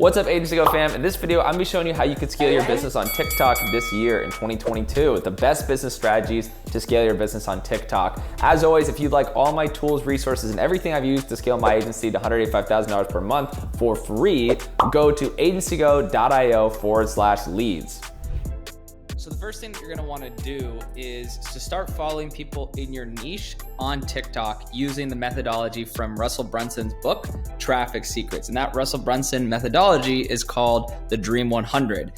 What's up, Agency Go fam? In this video, I'm gonna be showing you how you can scale your business on TikTok this year in 2022. The best business strategies to scale your business on TikTok. As always, if you'd like all my tools, resources, and everything I've used to scale my agency to $185,000 per month for free, go to agencygo.io/leads. So the first thing that you're gonna wanna do is to start following people in your niche on TikTok using the methodology from Russell Brunson's book, Traffic Secrets. And that Russell Brunson methodology is called the Dream 100.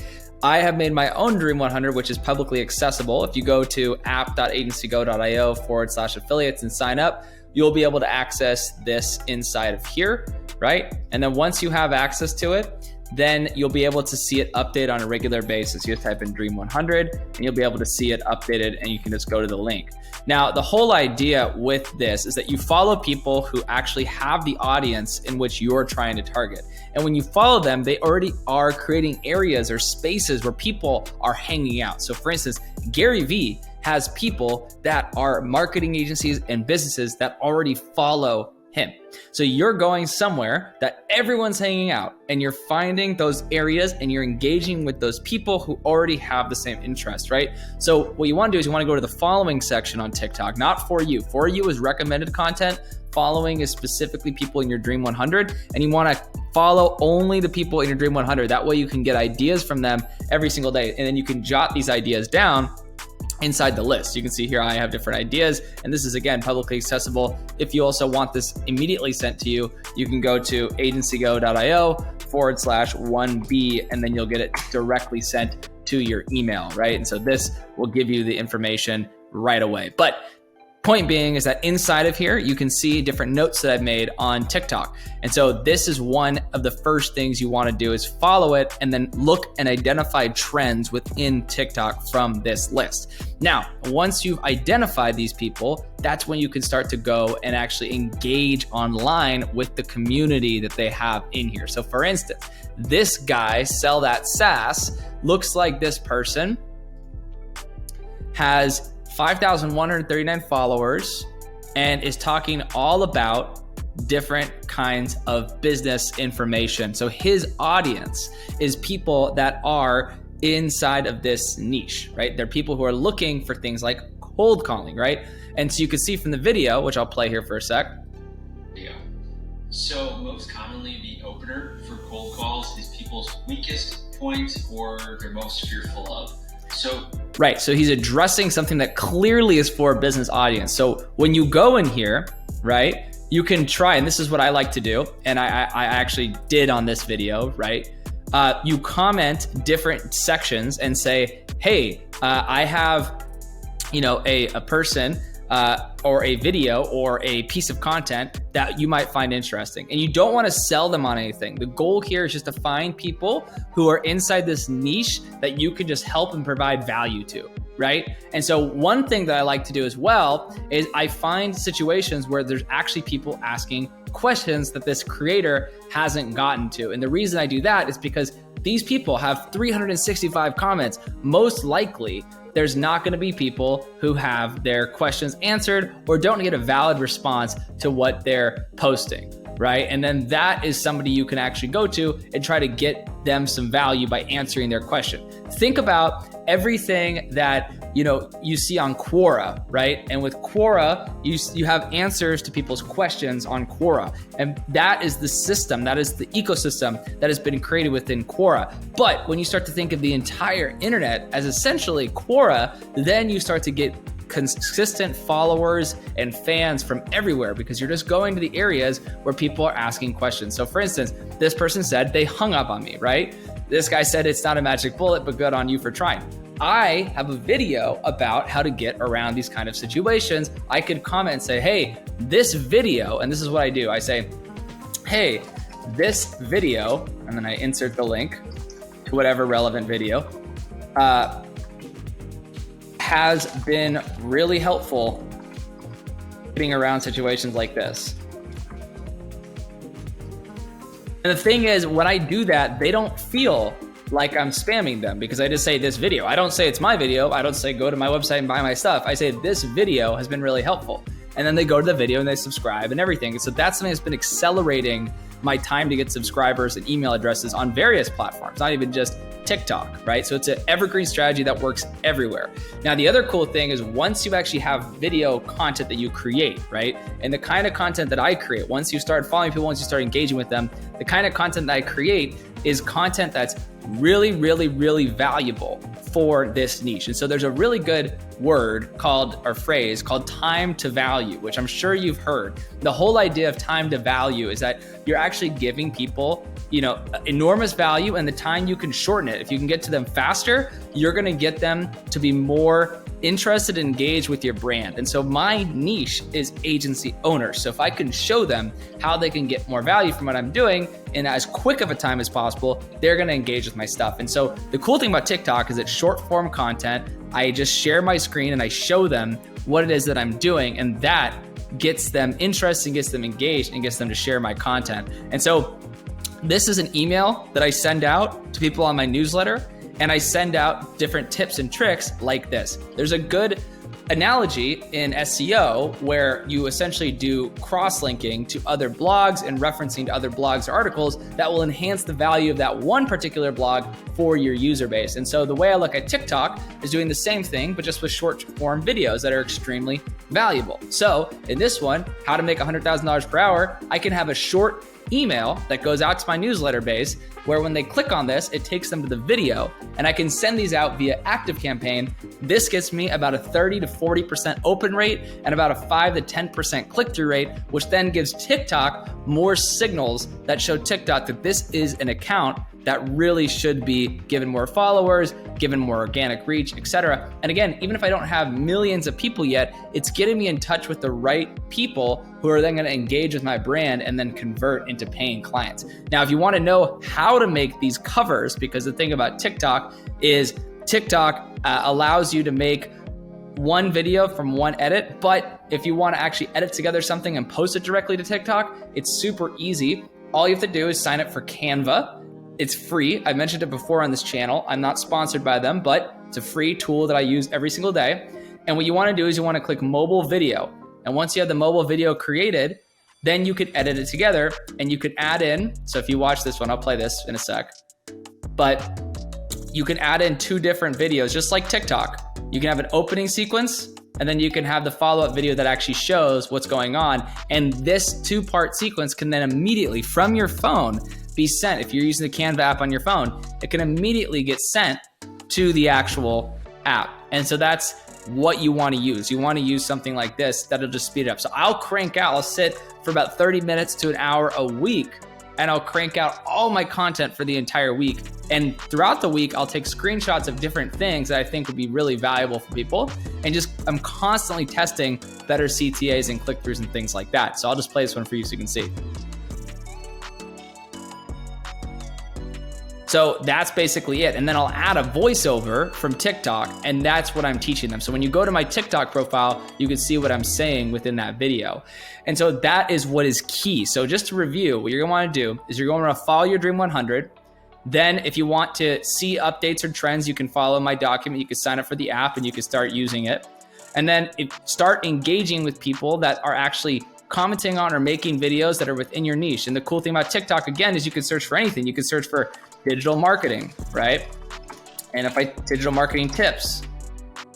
I have made my own Dream 100, which is publicly accessible. If you go to app.agencygo.io/affiliates and sign up, you'll be able to access this inside of here, right? And then once you have access to it, then you'll be able to see it update on a regular basis. You just type in Dream 100 and you'll be able to see it updated, and you can just go to the link. Now, the whole idea with this is that you follow people who actually have the audience in which you're trying to target. And when you follow them, they already are creating areas or spaces where people are hanging out. So for instance, Gary Vee has people that are marketing agencies and businesses that already follow him. So you're going somewhere that everyone's hanging out, and you're finding those areas and you're engaging with those people who already have the same interest, right? So what you want to do is you want to go to the following section on TikTok, not For You. For You is recommended content. Following is specifically people in your Dream 100, and you want to follow only the people in your Dream 100. That way you can get ideas from them every single day, and then you can jot these ideas down inside the list. You can see here I have different ideas, and this is again publicly accessible. If you also want this immediately sent to you, you can go to agencygo.io/1B, and then you'll get it directly sent to your email, right? And so this will give you the information right away. But point being is that inside of here, you can see different notes that I've made on TikTok. And so this is one of the first things you want to do is follow it and then look and identify trends within TikTok from this list. Now, once you've identified these people, that's when you can start to go and actually engage online with the community that they have in here. So for instance, this guy, Sell That SaaS, looks like this person has 5,139 followers and is talking all about different kinds of business information. So his audience is people that are inside of this niche, right? They're people who are looking for things like cold calling, right? And so you can see from the video, which I'll play here for a sec. Yeah. So most commonly the opener for cold calls is people's weakest point or they're most fearful of. Right, so he's addressing something that clearly is for a business audience. So when you go in here, right, you can try, and this is what I like to do, and I actually did on this video, right? You comment different sections and say, hey, I have, a person or a video or a piece of content that you might find interesting. And you don't want to sell them on anything. The goal here is just to find people who are inside this niche that you can just help and provide value to, right? And so one thing that I like to do as well is I find situations where there's actually people asking questions that this creator hasn't gotten to. And the reason I do that is because these people have 365 comments. Most likely, there's not going to be people who have their questions answered or don't get a valid response to what they're posting, right? And then that is somebody you can actually go to and try to get them some value by answering their question. Think about everything that you see on Quora, right? And with Quora, you have answers to people's questions on Quora. And that is the system, that is the ecosystem that has been created within Quora. But when you start to think of the entire internet as essentially Quora, then you start to get consistent followers and fans from everywhere because you're just going to the areas where people are asking questions. So for instance, this person said they hung up on me, right? This guy said it's not a magic bullet, but good on you for trying. I have a video about how to get around these kind of situations. I could comment and say, hey, this video, and this is what I do. I say, hey, this video, and then I insert the link to whatever relevant video, has been really helpful getting around situations like this. And the thing is, when I do that, they don't feel like I'm spamming them because I just say this video. I don't say it's my video. I don't say go to my website and buy my stuff. I say this video has been really helpful. And then they go to the video and they subscribe and everything. And so that's something that's been accelerating my time to get subscribers and email addresses on various platforms, not even just TikTok, right? So it's an evergreen strategy that works everywhere. Now, the other cool thing is once you actually have video content that you create, right? And the kind of content that I create, once you start following people, once you start engaging with them, the kind of content that I create is content that's really, really, really valuable for this niche. And so there's a really good word called, or phrase called time to value, which I'm sure you've heard. The whole idea of time to value is that you're actually giving people, you know, enormous value, and the time you can shorten it. If you can get to them faster, you're gonna get them to be more interested and engaged with your brand. And so my niche is agency owners. So if I can show them how they can get more value from what I'm doing in as quick of a time as possible, they're gonna engage with my stuff. And so the cool thing about TikTok is it's short form content. I just share my screen and I show them what it is that I'm doing, and that gets them interested, gets them engaged, and gets them to share my content. And so this is an email that I send out to people on my newsletter, and I send out different tips and tricks like this. There's a good analogy in SEO where you essentially do cross-linking to other blogs and referencing to other blogs or articles that will enhance the value of that one particular blog for your user base. And so the way I look at TikTok is doing the same thing, but just with short form videos that are extremely valuable. So in this one, how to make $100,000 per hour, I can have a short email that goes out to my newsletter base where when they click on this, it takes them to the video, and I can send these out via ActiveCampaign. This gets me about a 30 to 40% open rate and about a 5 to 10% click-through rate, which then gives TikTok more signals that show TikTok that this is an account that really should be given more followers, given more organic reach, etc. And again, even if I don't have millions of people yet, it's getting me in touch with the right people who are then gonna engage with my brand and then convert into paying clients. Now, if you wanna know how to make these covers, because the thing about TikTok is TikTok allows you to make one video from one edit, but if you wanna actually edit together something and post it directly to TikTok, it's super easy. All you have to do is sign up for Canva. It's free. I mentioned it before on this channel. I'm not sponsored by them, but it's a free tool that I use every single day. And what you wanna do is you wanna click mobile video. And once you have the mobile video created, then you could edit it together and you could add in, so if you watch this one, I'll play this in a sec, but you can add in 2 different videos, just like TikTok. You can have an opening sequence, and then you can have the follow-up video that actually shows what's going on. And this 2-part sequence can then immediately, from your phone, be sent. If you're using the Canva app on your phone, it can immediately get sent to the actual app. And so that's what you want to use. You want to use something like this that'll just speed it up. So I'll sit for about 30 minutes to an hour a week, and I'll crank out all my content for the entire week. And throughout the week, I'll take screenshots of different things that I think would be really valuable for people. And I'm constantly testing better CTAs and click-throughs and things like that. So I'll just play this one for you so you can see. So that's basically it. And then I'll add a voiceover from TikTok, and that's what I'm teaching them. So when you go to my TikTok profile, you can see what I'm saying within that video. And so that is what is key. So just to review, what you're gonna wanna do is you're gonna follow your Dream 100. Then if you want to see updates or trends, you can follow my document. You can sign up for the app and you can start using it. And then start engaging with people that are actually commenting on or making videos that are within your niche. And the cool thing about TikTok, again, is you can search for anything. You can search for digital marketing, right? And if digital marketing tips,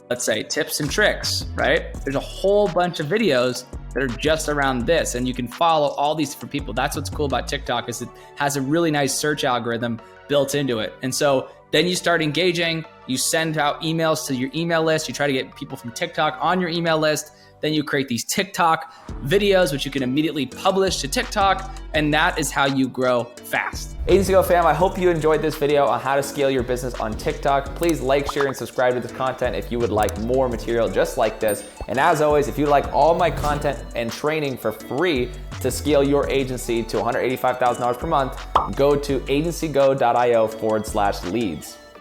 let's say tips and tricks, right? There's a whole bunch of videos that are just around this, and you can follow all these different people. That's what's cool about TikTok, is it has a really nice search algorithm built into it. And so then you start engaging, you send out emails to your email list, you try to get people from TikTok on your email list. Then you create these TikTok videos, which you can immediately publish to TikTok, and that is how you grow fast. Agency Go fam, I hope you enjoyed this video on how to scale your business on TikTok. Please like, share, and subscribe to this content if you would like more material just like this. And as always, if you like all my content and training for free to scale your agency to $185,000 per month, go to agencygo.io/leads.